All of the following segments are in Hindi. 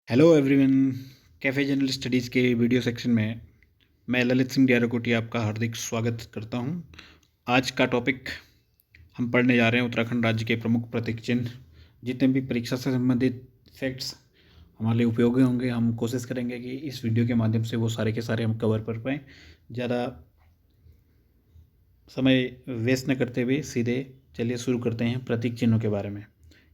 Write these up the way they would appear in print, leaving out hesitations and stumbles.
Hello everyone. Cafe general studies के वीडियो सेक्शन में मैं ललित सिंह डियाराकोटी आपका हार्दिक स्वागत करता हूं। आज का टॉपिक हम पढ़ने जा रहे हैं उत्तराखंड राज्य के प्रमुख प्रतीक चिन्ह। जितने भी परीक्षा से संबंधित फैक्ट्स हमारे लिए उपयोगी होंगे, हम कोशिश करेंगे कि इस वीडियो के माध्यम से वो सारे के सारे हम कवर कर पाएँ। ज़्यादा समय वेस्ट न करते हुए सीधे चलिए शुरू करते हैं प्रतीक चिन्हों के बारे में।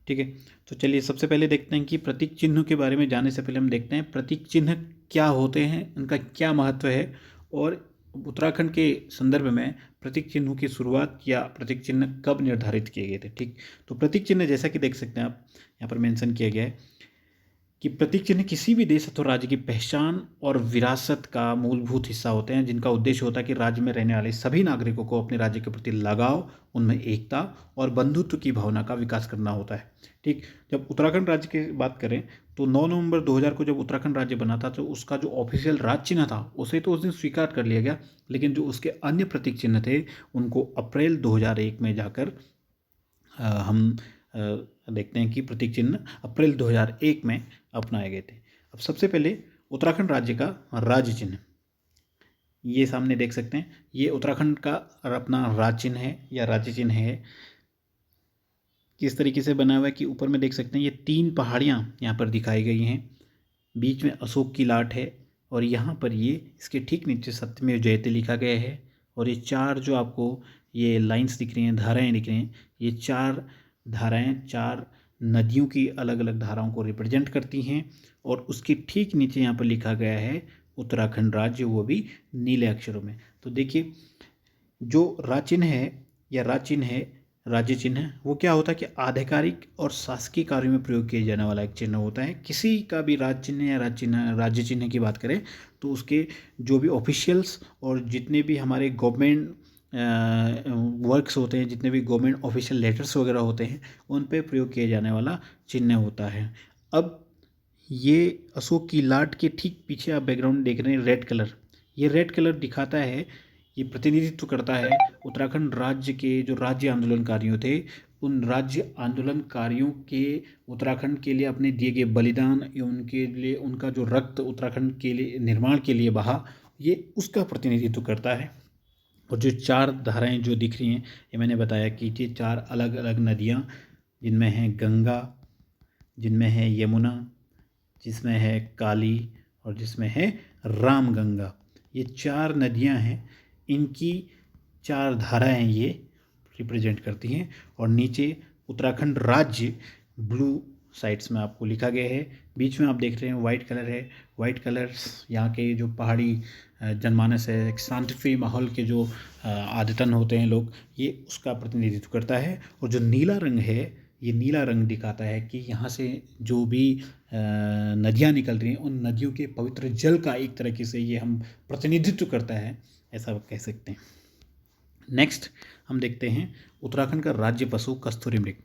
ठीक है, तो चलिए सबसे पहले देखते हैं कि प्रतीक चिन्हों के बारे में जानने से पहले हम देखते हैं प्रतीक चिन्ह क्या होते हैं, उनका क्या महत्व है और उत्तराखंड के संदर्भ में प्रतीक चिन्हों की शुरुआत या प्रतीक चिन्ह कब निर्धारित किए गए थे। ठीक, तो प्रतीक चिन्ह जैसा कि देख सकते हैं आप यहाँ पर मेंशन किया गया है कि प्रतीक चिन्ह किसी भी देश अथवा राज्य की पहचान और विरासत का मूलभूत हिस्सा होते हैं, जिनका उद्देश्य होता है कि राज्य में रहने वाले सभी नागरिकों को अपने राज्य के प्रति लगाव, उनमें एकता और बंधुत्व की भावना का विकास करना होता है। ठीक, जब उत्तराखंड राज्य की बात करें तो 9 नवंबर 2000 को जब उत्तराखंड राज्य बना था तो उसका जो ऑफिशियल राज चिन्ह था उसे तो उस दिन स्वीकार कर लिया गया, लेकिन जो उसके अन्य प्रतीक चिन्ह थे उनको अप्रैल 2001 में जाकर हम देखते हैं कि प्रतीक चिन्ह अप्रैल 2001 में अपनाए गए थे। अब सबसे पहले उत्तराखंड राज्य का राज्य चिन्ह, ये सामने देख सकते हैं, ये उत्तराखंड का अपना राज चिन्ह है या राज्य चिन्ह है। किस तरीके से बना हुआ है कि ऊपर में देख सकते हैं ये 3 पहाड़ियाँ यहाँ पर दिखाई गई हैं, बीच में अशोक की लाट है और यहाँ पर ये इसके ठीक नीचे सत्यमेव जयते लिखा गया है। और ये 4 जो आपको ये लाइंस दिख रही हैं, धाराएँ दिख रही हैं, ये 4 धाराएँ 4 नदियों की अलग अलग धाराओं को रिप्रेजेंट करती हैं। और उसके ठीक नीचे यहाँ पर लिखा गया है उत्तराखंड राज्य, वो भी नीले अक्षरों में। तो देखिए जो राज चिन्ह है या राज चिन्ह है, राज्य चिन्ह, वो क्या होता है कि आधिकारिक और शासकीय कार्यों में प्रयोग किए जाने वाला एक चिन्ह होता है। किसी का भी राज चिन्ह या राज्य चिन्ह की बात करें तो उसके जो भी ऑफिशियल्स और जितने भी हमारे गवर्नमेंट वर्क्स होते हैं, जितने भी गवर्नमेंट ऑफिशियल लेटर्स वगैरह होते हैं, उन पे प्रयोग किए जाने वाला चिन्ह होता है। अब ये अशोक की लाट के ठीक पीछे आप बैकग्राउंड देख रहे हैं रेड कलर, ये रेड कलर दिखाता है, ये प्रतिनिधित्व करता है उत्तराखंड राज्य के जो राज्य आंदोलनकारियों थे, उन राज्य आंदोलनकारियों के उत्तराखंड के लिए अपने दिए गए बलिदान या उनके लिए उनका जो रक्त उत्तराखंड के लिए निर्माण के लिए बहा, ये उसका प्रतिनिधित्व करता है। और जो 4 धाराएं जो दिख रही हैं, ये मैंने बताया कि ये 4 अलग अलग नदियाँ, जिनमें है गंगा, जिनमें है यमुना, जिसमें है काली और जिसमें है रामगंगा, ये 4 नदियाँ हैं, इनकी 4 धाराएँ ये रिप्रेजेंट करती हैं। और नीचे उत्तराखंड राज्य ब्लू साइड्स में आपको लिखा गया है, बीच में आप देख रहे हैं वाइट कलर है। वाइट कलर्स यहाँ के जो पहाड़ी जनमानस है, एक शांतिप्रिय माहौल के जो आदतन होते हैं लोग, ये उसका प्रतिनिधित्व करता है। और जो नीला रंग है, ये नीला रंग दिखाता है कि यहाँ से जो भी नदियाँ निकल रही हैं, उन नदियों के पवित्र जल का एक तरीके से ये हम प्रतिनिधित्व करता है, ऐसा कह सकते हैं। नेक्स्ट हम देखते हैं उत्तराखंड का राज्य पशु कस्तूरी मृग।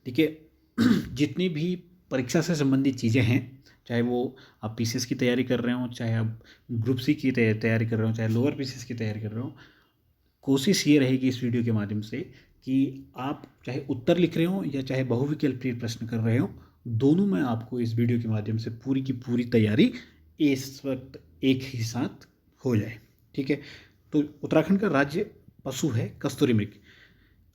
देखिए जितनी भी परीक्षा से संबंधित चीज़ें हैं, चाहे वो आप पीसीएस की तैयारी कर रहे हो, चाहे आप ग्रुप सी की तैयारी कर रहे हो, चाहे लोअर पीसीएस की तैयारी कर रहे हो, कोशिश ये रहेगी इस वीडियो के माध्यम से कि आप चाहे उत्तर लिख रहे हो या चाहे बहुविकल्पीय प्रश्न कर रहे हो, दोनों में आपको इस वीडियो के माध्यम से पूरी की पूरी तैयारी इस वक्त एक ही साथ हो जाए। ठीक है, तो उत्तराखंड का राज्य पशु है कस्तूरी मृग।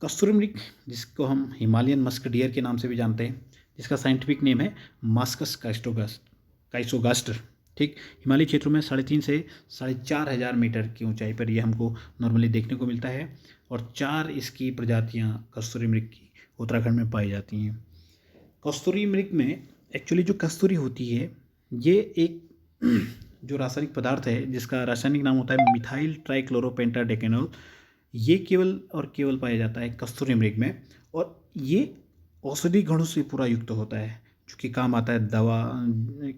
कस्तूरी मृग, जिसको हम हिमालयन मस्क डियर के नाम से भी जानते हैं, जिसका साइंटिफिक नेम है मास्कस काइसोगास्टर। ठीक, हिमालयी क्षेत्रों में 3.5 से 4.5 हज़ार मीटर की ऊंचाई पर ये हमको नॉर्मली देखने को मिलता है। और 4 इसकी प्रजातियां कस्तूरी मृग की उत्तराखंड में पाई जाती हैं। कस्तूरी मृग में एक्चुअली जो कस्तूरी होती है, ये एक जो रासायनिक पदार्थ है जिसका रासायनिक नाम होता है मिथाइल ट्राइक्लोरोपेंटाडेकेनॉल, ये केवल और केवल पाया जाता है कस्तूरी मृग में। और ये औषधि गुणों से पूरा युक्त होता है, जो कि काम आता है, दवा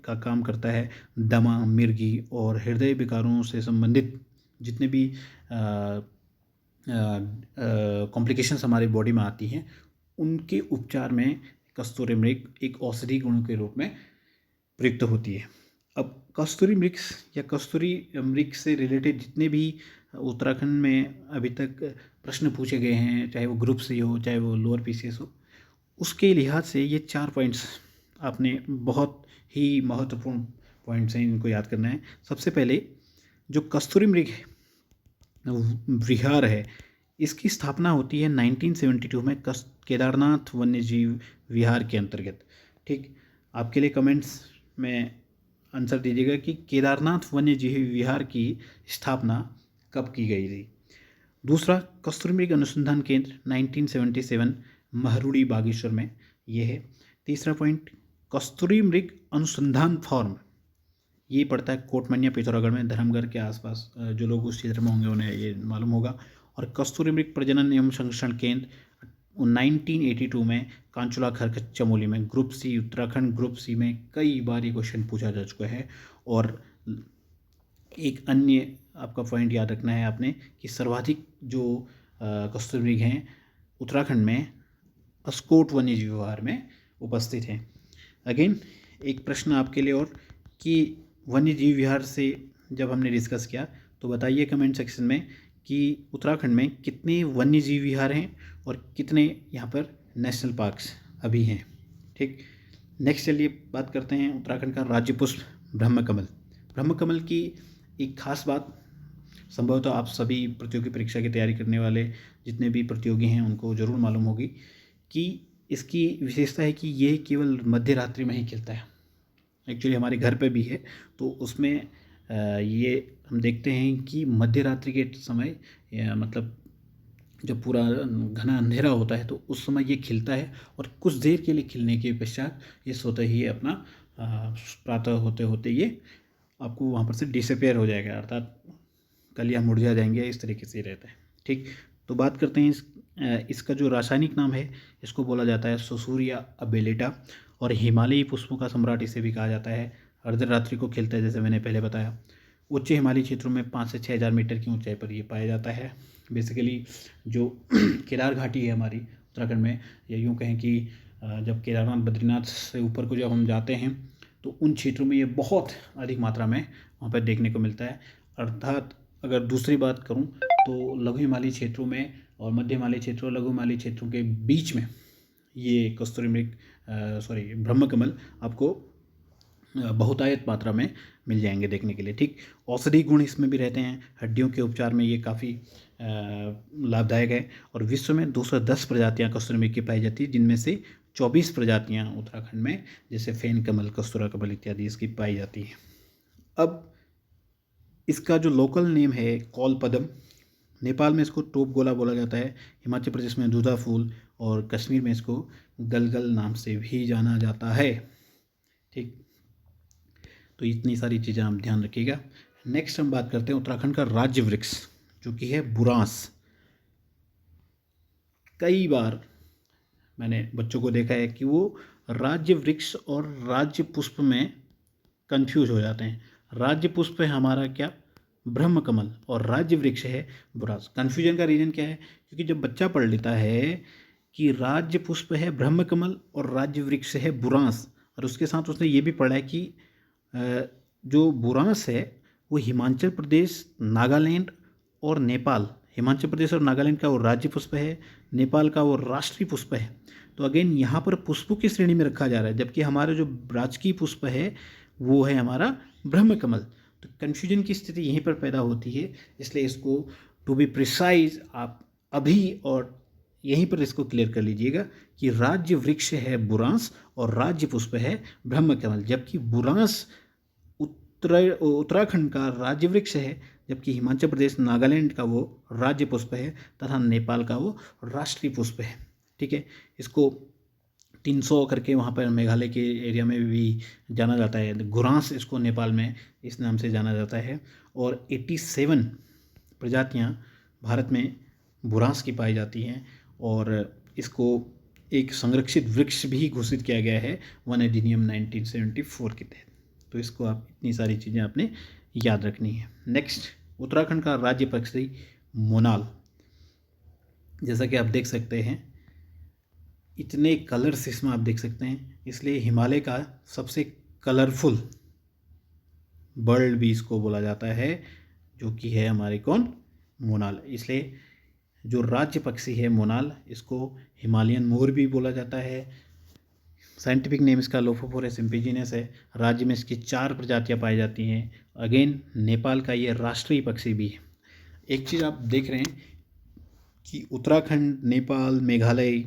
का काम करता है, दमा, मिर्गी और हृदय विकारों से संबंधित जितने भी कॉम्प्लिकेशंस हमारी बॉडी में आती हैं, उनके उपचार में कस्तूरी मृग एक औषधि गुणों के रूप में प्रयुक्त होती है। अब कस्तूरी मृग या कस्तूरी मृग से रिलेटेड जितने भी उत्तराखंड में अभी तक प्रश्न पूछे गए हैं, चाहे वो ग्रुप सी हो, चाहे वो लोअर पीसीएस हो, उसके लिहाज से ये 4 पॉइंट्स आपने बहुत ही महत्वपूर्ण पॉइंट्स हैं, इनको याद करना है। सबसे पहले जो कस्तूरी मृग विहार है, इसकी स्थापना होती है 1972 में केदारनाथ वन्यजीव विहार के अंतर्गत। ठीक, आपके लिए कमेंट्स में आंसर दीजिएगा कि केदारनाथ वन्यजीव विहार की स्थापना कब की गई थी। दूसरा, कस्तूरी मृग अनुसंधान केंद्र 1977 महरुड़ी बागेश्वर में, ये है। तीसरा पॉइंट, कस्तूरी मृग अनुसंधान फॉर्म, ये पड़ता है कोटमनिया पिथौरागढ़ में, धर्मगढ़ के आसपास। जो लोग उस क्षेत्र में होंगे उन्हें ये मालूम होगा। और कस्तूरी मृग प्रजनन एवं संरक्षण केंद्र 1982 में कांचुला खरकत चमोली में। Group C, Uttarakhand group C में कई बार ये क्वेश्चन पूछा जा चुका है। और एक अन्य आपका पॉइंट याद रखना है आपने कि सर्वाधिक जो कस्तूरी मृग हैं उत्तराखंड में अस्कोट वन्यजीव विहार में उपस्थित हैं। अगेन एक प्रश्न आपके लिए और कि वन्यजीव विहार से जब हमने डिस्कस किया तो बताइए कमेंट सेक्शन में कि उत्तराखंड में कितने वन्यजीव विहार हैं और कितने यहाँ पर नेशनल पार्क्स अभी हैं। ठीक, नेक्स्ट चलिए बात करते हैं उत्तराखंड का राज्य पुष्प ब्रह्मकमल। ब्रह्मकमल की एक खास बात संभवतः आप सभी प्रतियोगी परीक्षा की तैयारी करने वाले जितने भी प्रतियोगी हैं उनको ज़रूर मालूम होगी कि इसकी विशेषता है कि ये केवल मध्य रात्रि में ही खिलता है। एक्चुअली हमारे घर पे भी है, तो उसमें ये हम देखते हैं कि मध्य रात्रि के समय मतलब जब पूरा घना अंधेरा होता है तो उस समय ये खिलता है और कुछ देर के लिए खिलने के पश्चात ये स्वतः ही अपना प्रातः होते होते ये आपको वहाँ पर से डिसअपेयर हो जाएगा, अर्थात कलियाँ मुरझा जाएंगे, इस तरीके से रहता है। ठीक, तो बात करते हैं इसका जो रासायनिक नाम है, इसको बोला जाता है सुसूरिया अबेलिटा और हिमालयी पुष्पों का सम्राट इसे भी कहा जाता है। अर्धरात्रि को खिलता है, जैसे मैंने पहले बताया। उच्च हिमालयी क्षेत्रों में 5 से 6 हज़ार मीटर की ऊंचाई पर ये पाया जाता है। बेसिकली जो केदार घाटी है हमारी उत्तराखंड में, या यूँ कहें कि जब केदारनाथ बद्रीनाथ से ऊपर को जब हम जाते हैं तो उन क्षेत्रों में ये बहुत अधिक मात्रा में वहाँ पर देखने को मिलता है। अर्थात अगर दूसरी बात करूँ तो लघु हिमालयी क्षेत्रों में और मध्य हिमालयी क्षेत्रों लघु हिमालयी क्षेत्रों के बीच में ये कस्तूरी मृग ब्रह्मकमल आपको बहुतायत मात्रा में मिल जाएंगे देखने के लिए। ठीक, औषधि गुण इसमें भी रहते हैं, हड्डियों के उपचार में ये काफ़ी लाभदायक है। और विश्व में 210 प्रजातियाँ कस्तूरी मृग की पाई जाती है, जिनमें से 24 प्रजातियाँ उत्तराखंड में, जैसे फेन कमल, कस्तूरा कमल इत्यादि इसकी पाई जाती है। अब इसका जो लोकल नेम है कौलपदम, नेपाल में इसको टोप गोला बोला जाता है, हिमाचल प्रदेश में दूधा फूल और कश्मीर में इसको गलगल नाम से भी जाना जाता है। ठीक, तो इतनी सारी चीज़ें आप ध्यान रखिएगा। नेक्स्ट हम बात करते हैं उत्तराखंड का राज्य वृक्ष जो कि है बुरांस। कई बार मैंने बच्चों को देखा है कि वो राज्य वृक्ष और राज्य पुष्प में कंफ्यूज हो जाते हैं। राज्य पुष्प है हमारा क्या, ब्रह्मकमल, और राज्य वृक्ष है बुरांस। कन्फ्यूजन का रीज़न क्या है, क्योंकि जब बच्चा पढ़ लेता है कि राज्य पुष्प है ब्रह्मकमल और राज्य वृक्ष है बुरांस, और उसके साथ उसने ये भी पढ़ा है कि जो बुरांस है वो हिमाचल प्रदेश, नागालैंड और नेपाल, हिमाचल प्रदेश और नागालैंड का वो राज्य पुष्प है, नेपाल का वो राष्ट्रीय पुष्प है। तो अगेन यहाँ पर पुष्पों की श्रेणी में रखा जा रहा है, जबकि हमारा जो राजकीय पुष्प है वो है हमारा ब्रह्मकमल। तो कन्फ्यूजन की स्थिति यहीं पर पैदा होती है, इसलिए इसको टू बी प्रिसाइज आप अभी और यहीं पर इसको क्लियर कर लीजिएगा कि राज्य वृक्ष है बुरांस और राज्य पुष्प है ब्रह्मकमल, जबकि बुरांस उत्तराखंड का राज्य वृक्ष है, जबकि हिमाचल प्रदेश, नागालैंड का वो राज्य पुष्प है तथा नेपाल का वो राष्ट्रीय पुष्प है। ठीक है, इसको 300 करके वहाँ पर मेघालय के एरिया में भी जाना जाता है, गुरांस इसको नेपाल में इस नाम से जाना जाता है। और 87 प्रजातियाँ भारत में बुरांस की पाई जाती हैं और इसको एक संरक्षित वृक्ष भी घोषित किया गया है वन अधिनियम 1974 के तहत। तो इसको आप इतनी सारी चीज़ें आपने याद रखनी है। नेक्स्ट, उत्तराखंड का राज्य पक्षी मोनाल। जैसा कि आप देख सकते हैं इतने कलर्स इसमें आप देख सकते हैं, इसलिए हिमालय का सबसे कलरफुल बर्ड भी इसको बोला जाता है, जो कि है हमारे कौन, मोनाल। इसलिए जो राज्य पक्षी है मोनाल, इसको हिमालयन मोर भी बोला जाता है, साइंटिफिक नेम इसका लोफोफोरस इम्पिजिनस है। राज्य में इसकी 4 प्रजातियां पाई जाती हैं। अगेन नेपाल का ये राष्ट्रीय पक्षी भी है। एक चीज़ आप देख रहे हैं कि उत्तराखंड, नेपाल, मेघालय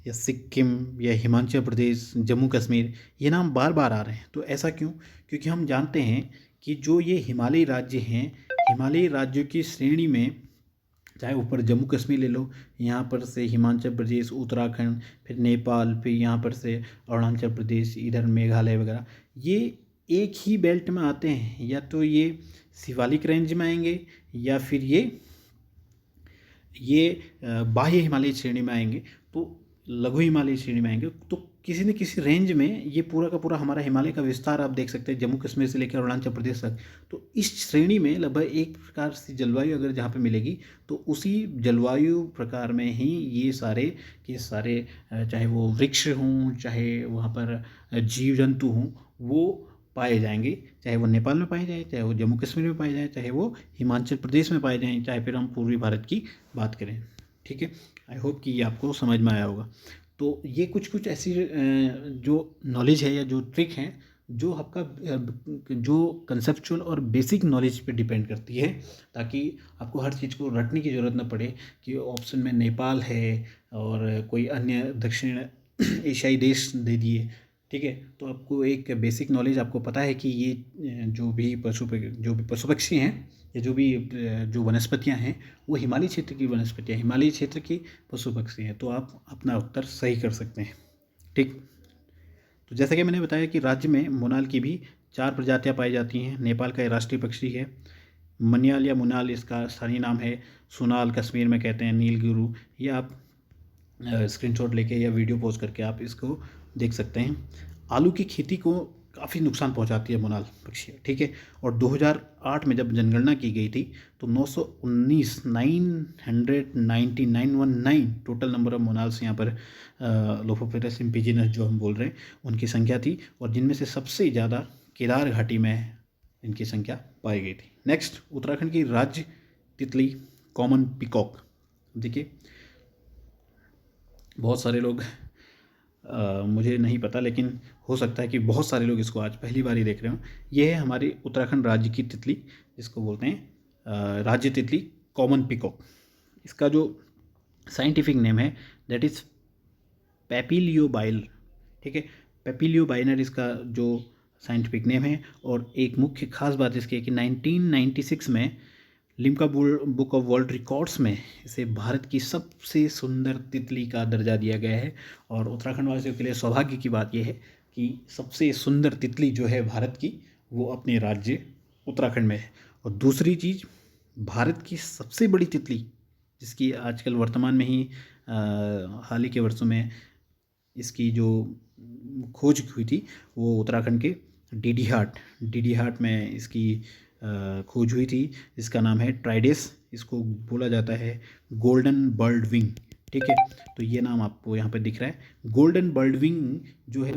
या सिक्किम या हिमाचल प्रदेश, जम्मू कश्मीर, ये नाम बार बार आ रहे हैं। तो ऐसा क्यों? क्योंकि हम जानते हैं कि जो ये हिमालयी राज्य हैं, हिमालयी राज्यों की श्रेणी में, चाहे ऊपर जम्मू कश्मीर ले लो, यहाँ पर से हिमाचल प्रदेश, उत्तराखंड, फिर नेपाल, फिर यहाँ पर से अरुणाचल प्रदेश, इधर मेघालय वगैरह, ये एक ही बेल्ट में आते हैं। या तो ये शिवालिक रेंज में आएंगे या फिर ये बाह्य हिमालयी श्रेणी में आएंगे, तो लघु हिमालयी श्रेणी में आएंगे। तो किसी न किसी रेंज में ये पूरा का पूरा हमारा हिमालय का विस्तार आप देख सकते हैं, जम्मू कश्मीर से लेकर अरुणाचल प्रदेश तक। तो इस श्रेणी में लगभग एक प्रकार से जलवायु अगर जहाँ पे मिलेगी, तो उसी जलवायु प्रकार में ही ये सारे के सारे, चाहे वो वृक्ष हों, चाहे वहाँ पर जीव जंतु हों, वो पाए जाएंगे। चाहे वो नेपाल में पाए जाए, चाहे वो जम्मू कश्मीर में पाए जाए, चाहे वो हिमाचल प्रदेश में पाए जाएँ, चाहे फिर हम पूर्वी भारत की बात करें। ठीक है, आई होप कि ये आपको समझ में आया होगा। तो ये कुछ ऐसी जो नॉलेज है या जो ट्रिक हैं, जो आपका जो कंसेप्चुअल और बेसिक नॉलेज पे डिपेंड करती है, ताकि आपको हर चीज़ को रटने की ज़रूरत ना पड़े कि ऑप्शन में नेपाल है और कोई अन्य दक्षिण एशियाई देश दे दिए। ठीक है, तो आपको एक बेसिक नॉलेज, आपको पता है कि ये जो भी पशु पक्षी हैं, या जो वनस्पतियां हैं, वो हिमालय क्षेत्र की वनस्पतियां, हिमालय क्षेत्र की पशु पक्षी हैं। तो आप अपना उत्तर सही कर सकते हैं। ठीक, तो जैसा कि मैंने बताया कि राज्य में मोनाल की भी 4 प्रजातियां पाई जाती हैं। नेपाल का ये राष्ट्रीय पक्षी है। मनियाल या मुनाल इसका स्थानीय नाम है। सुनाल कश्मीर में कहते हैं, नीलगिरी। ये आप स्क्रीनशॉट लेके या वीडियो पोस्ट करके आप इसको देख सकते हैं। आलू की खेती को काफ़ी नुकसान पहुंचाती है मोनाल पक्षी। ठीक है, और 2008 में जब जनगणना की गई थी, तो 919 टोटल नंबर ऑफ मोनाल्स यहाँ पर लोफोफोरस इम्पिजिनस जो हम बोल रहे हैं, उनकी संख्या थी, और जिनमें से सबसे ज़्यादा केदार घाटी में इनकी संख्या पाई गई थी। नेक्स्ट, उत्तराखंड की राज्य तितली कॉमन पिकॉक। देखिए, बहुत सारे लोग मुझे नहीं पता, लेकिन हो सकता है कि बहुत सारे लोग इसको आज पहली बार ही देख रहे हो। ये है हमारी उत्तराखंड राज्य की तितली, जिसको बोलते हैं राज्य तितली कॉमन पिकॉक। इसका जो साइंटिफिक नेम है दैट इज़ पेपिलियोबाइल। ठीक है, पेपिलियोबाइनर इसका जो साइंटिफिक नेम है। और एक मुख्य खास बात इसकी है कि 1996 में Limca book of world records में इसे भारत की सबसे सुंदर तितली का दर्जा दिया गया है। और उत्तराखंड वासियों के लिए सौभाग्य की बात यह है कि सबसे सुंदर तितली जो है भारत की, वो अपने राज्य उत्तराखंड में है। और दूसरी चीज़, भारत की सबसे बड़ी तितली, जिसकी आजकल वर्तमान में ही हाल ही के वर्षों में इसकी जो खोज हुई थी, वो उत्तराखंड के डीडीहाट में इसकी खोज हुई थी, जिसका नाम है ट्राइडेस। इसको बोला जाता है गोल्डन बर्ड विंग। ठीक है, तो ये नाम आपको यहाँ पे दिख रहा है। गोल्डन बर्ड विंग जो है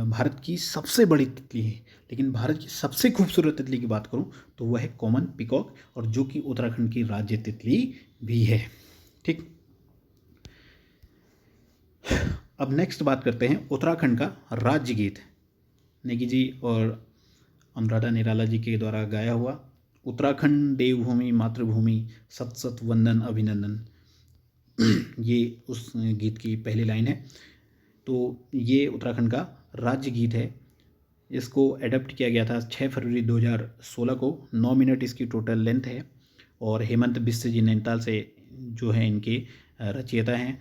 भारत की सबसे बड़ी तितली है। लेकिन भारत की सबसे खूबसूरत तितली की बात करूँ तो वह है कॉमन पिकॉक, और जो कि उत्तराखंड की राज्य तितली भी है। ठीक, अब नेक्स्ट बात करते हैं उत्तराखंड का राज्य गीत। नेगी जी और अनुराधा निराला जी के द्वारा गाया हुआ, उत्तराखंड देवभूमि मातृभूमि, सत सत वंदन अभिनंदन। ये उस गीत की पहली लाइन है। तो ये उत्तराखंड का राज्य गीत है। इसको एडप्ट किया गया था 6 फरवरी 2016 को। 9 मिनट इसकी टोटल लेंथ है। और हेमंत बिश्ट जी नैनीताल से जो है इनके रचयिता हैं।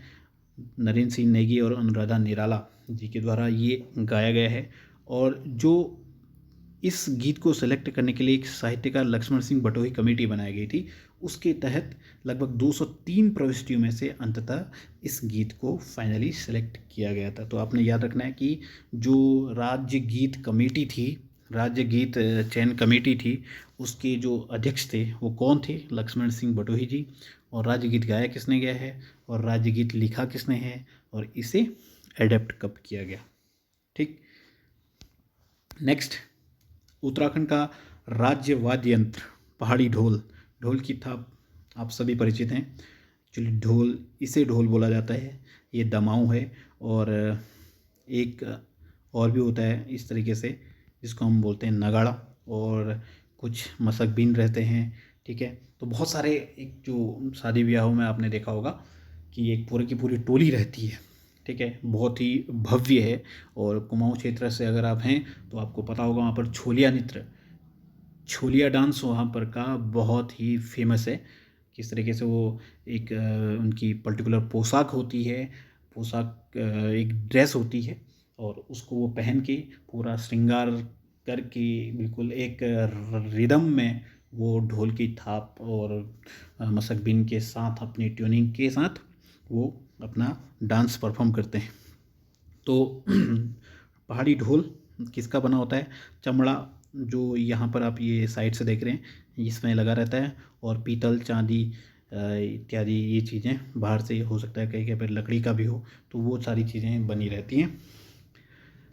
नरेंद्र सिंह नेगी और अनुराधा निराला जी के द्वारा ये गाया गया है। और जो इस गीत को सेलेक्ट करने के लिए एक साहित्यकार लक्ष्मण सिंह बटोही कमेटी बनाई गई थी, उसके तहत लगभग 203 प्रविष्टियों में से अंततः इस गीत को फाइनली सेलेक्ट किया गया था। तो आपने याद रखना है कि जो राज्य गीत कमेटी थी, राज्य गीत चयन कमेटी थी, उसके जो अध्यक्ष थे वो कौन थे? लक्ष्मण सिंह बटोही जी। और राज्य गीत गाया किसने गया है, और राज्य गीत लिखा किसने है, और इसे एडेप्ट कब किया गया। ठीक, नेक्स्ट, उत्तराखंड का राज्य वाद्य यंत्र पहाड़ी ढोल। ढोल की थाप आप सभी परिचित हैं। एक्चुअली ढोल, इसे ढोल बोला जाता है। ये दमाऊ है और एक और भी होता है इस तरीके से, जिसको हम बोलते हैं नगाड़ा, और कुछ मसक बीन रहते हैं, ठीक है। तो बहुत सारे, एक जो शादी ब्याहों में आपने देखा होगा कि एक पूरी की पूरी टोली रहती है, ठीक है, बहुत ही भव्य है। और कुमाऊं क्षेत्र से अगर आप हैं तो आपको पता होगा वहाँ पर छोलिया नृत्य, छोलिया डांस वहाँ पर का बहुत ही फेमस है। किस तरीके से वो एक उनकी पर्टिकुलर पोशाक होती है, पोशाक एक ड्रेस होती है, और उसको वो पहन के पूरा श्रृंगार करके बिल्कुल एक रिदम में वो ढोल की थाप और मसक बिन के साथ अपनी ट्यूनिंग के साथ वो अपना डांस परफॉर्म करते हैं। तो पहाड़ी ढोल किसका बना होता है? चमड़ा, जो यहाँ पर आप ये साइड से देख रहे हैं इसमें लगा रहता है, और पीतल, चांदी इत्यादि ये चीज़ें बाहर से हो सकता है, कहीं कहीं पर लकड़ी का भी हो, तो वो सारी चीज़ें बनी रहती हैं।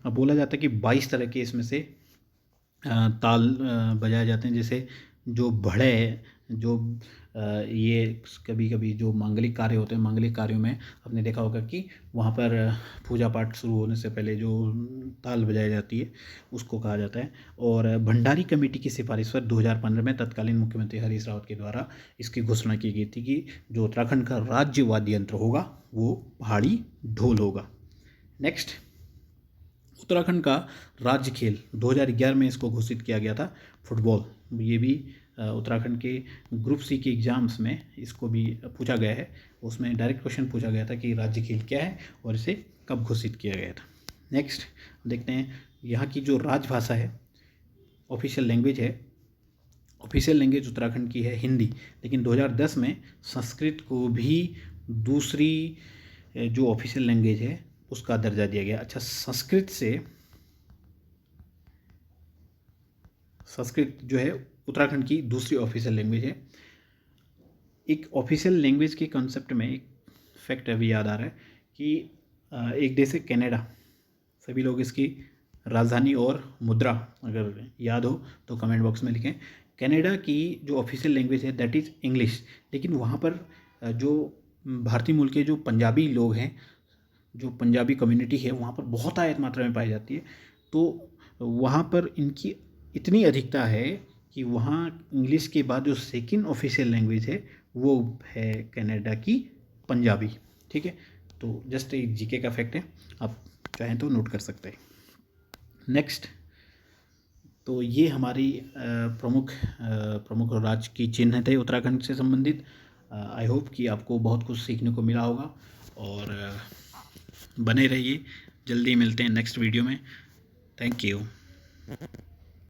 अब बोला जाता है कि 22 तरह के इसमें से ताल बजाए जाते हैं। जैसे जो बढ़े है, जो ये कभी कभी जो मांगलिक कार्य होते हैं, मांगलिक कार्यों में आपने देखा होगा कि वहाँ पर पूजा पाठ शुरू होने से पहले जो ताल बजाई जाती है उसको कहा जाता है। और भंडारी कमेटी की सिफारिश पर 2015 में तत्कालीन मुख्यमंत्री हरीश रावत के द्वारा इसकी घोषणा की गई थी कि जो उत्तराखंड का राज्य वाद्य यंत्र होगा वो पहाड़ी ढोल होगा। नेक्स्ट, उत्तराखंड का राज्य खेल 2011 में इसको घोषित किया गया था, फुटबॉल। ये भी उत्तराखंड के ग्रुप सी के एग्ज़ाम्स में इसको भी पूछा गया है। उसमें डायरेक्ट क्वेश्चन पूछा गया था कि राज्य खेल क्या है और इसे कब घोषित किया गया था। नेक्स्ट देखते हैं, यहाँ की जो राजभाषा है, ऑफिशियल लैंग्वेज है, ऑफिशियल लैंग्वेज उत्तराखंड की है हिंदी, लेकिन 2010 में संस्कृत को भी दूसरी जो ऑफिशियल लैंग्वेज है उसका दर्जा दिया गया। अच्छा, संस्कृत जो है उत्तराखंड की दूसरी ऑफिशियल लैंग्वेज है। एक ऑफिशियल लैंग्वेज के कॉन्सेप्ट में एक फैक्ट अभी याद आ रहा है कि एक देश है कनाडा, सभी लोग इसकी राजधानी और मुद्रा अगर याद हो तो कमेंट बॉक्स में लिखें। कनाडा की जो ऑफिशियल लैंग्वेज है दैट इज़ इंग्लिश, लेकिन वहाँ पर जो भारतीय मूल के जो पंजाबी लोग हैं, जो पंजाबी कम्युनिटी है वहाँ पर बहुत आयत मात्रा में पाई जाती है। तो वहाँ पर इनकी इतनी अधिकता है कि वहाँ इंग्लिश के बाद जो सेकंड ऑफिशियल लैंग्वेज है वो है कनाडा की पंजाबी, ठीक है। तो जस्ट एक जीके का फैक्ट है, आप चाहें तो नोट कर सकते हैं। नेक्स्ट, तो ये हमारी प्रमुख राज्य की चिन्ह थे उत्तराखंड से संबंधित। आई होप कि आपको बहुत कुछ सीखने को मिला होगा, और बने रहिए, जल्दी मिलते हैं नेक्स्ट वीडियो में। Thank you.